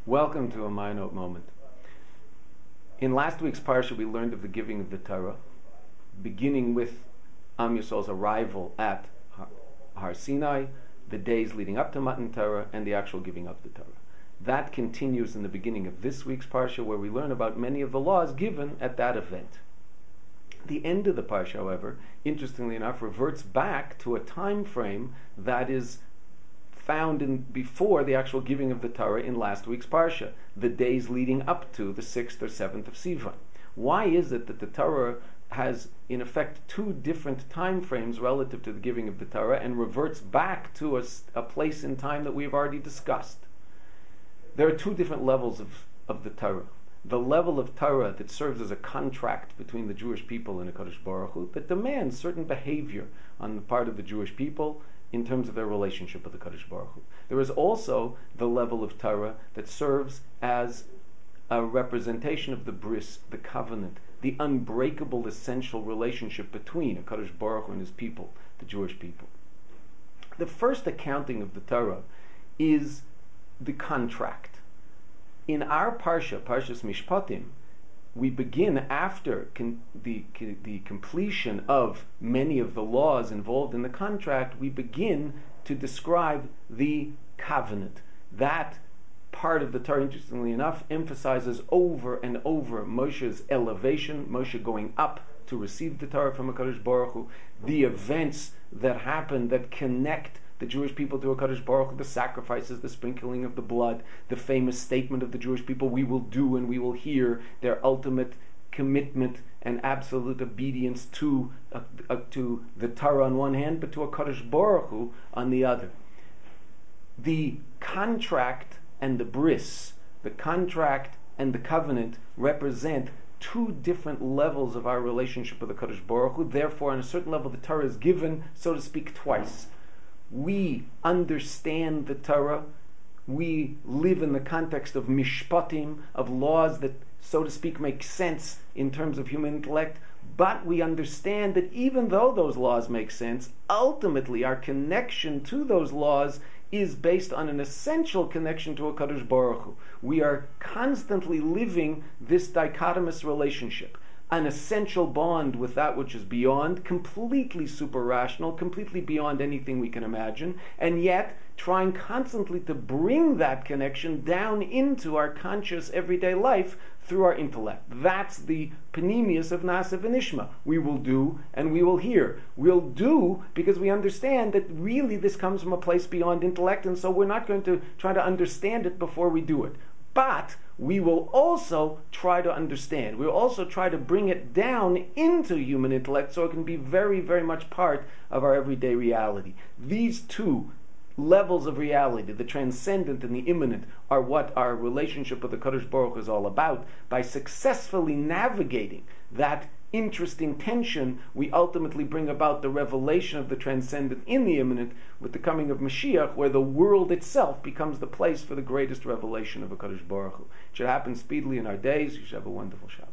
Welcome to a Mayanot moment. In last week's parsha, we learned of the giving of the Torah, beginning with Am Yisrael's arrival at Har Sinai, the days leading up to Matan Torah, and the actual giving of the Torah. That continues in the beginning of this week's parsha, where we learn about many of the laws given at that event. The end of the parsha, however, interestingly enough, reverts back to a time frame that is found in before the actual giving of the Torah in last week's parsha, the days leading up to the 6th or 7th of Sivan. Why is it that the Torah has, in effect, two different time frames relative to the giving of the Torah and reverts back to a place in time that we've already discussed? There are two different levels of the Torah. The level of Torah that serves as a contract between the Jewish people and HaKadosh Baruch Hu, that demands certain behavior on the part of the Jewish people in terms of their relationship with the HaKadosh Baruch Hu. There is also the level of Torah that serves as a representation of the bris, the covenant, the unbreakable essential relationship between HaKadosh Baruch Hu and his people, the Jewish people. The first accounting of the Torah is the contract. In our parsha, Parshas Mishpatim, we begin after the completion of many of the laws involved in the contract, we begin to describe the covenant. That part of the Torah, interestingly enough, emphasizes over and over Moshe's elevation, Moshe going up to receive the Torah from HaKadosh Baruch Hu, the events that happen that connect the Jewish people to HaKadosh Baruch Hu, the sacrifices, the sprinkling of the blood, the famous statement of the Jewish people, we will do and we will hear, their ultimate commitment and absolute obedience to the Torah on one hand, but to HaKadosh Baruch Hu on the other. The contract and the bris, the contract and the covenant, represent two different levels of our relationship with HaKadosh Baruch Hu. Therefore, on a certain level, the Torah is given, so to speak, twice. We understand the Torah. We live in the context of Mishpatim, of laws that, so to speak, make sense in terms of human intellect. But we understand that even though those laws make sense, ultimately our connection to those laws is based on an essential connection to HaKadosh Baruch Hu. We are constantly living this dichotomous relationship. An essential bond with that which is beyond, completely super-rational, completely beyond anything we can imagine, and yet trying constantly to bring that connection down into our conscious everyday life through our intellect. That's the panemius of Na'aseh v'Nishma. We will do and we will hear. We'll do because we understand that really this comes from a place beyond intellect, and so we're not going to try to understand it before we do it. But we will also try to understand. We'll also try to bring it down into human intellect so it can be very, very much part of our everyday reality. These two levels of reality, the transcendent and the immanent, are what our relationship with the Kadosh Baruch Hu is all about. By successfully navigating that interesting tension, we ultimately bring about the revelation of the transcendent in the immanent with the coming of Mashiach, where the world itself becomes the place for the greatest revelation of a Kadosh Baruch Hu. It should happen speedily in our days. You should have a wonderful Shabbat.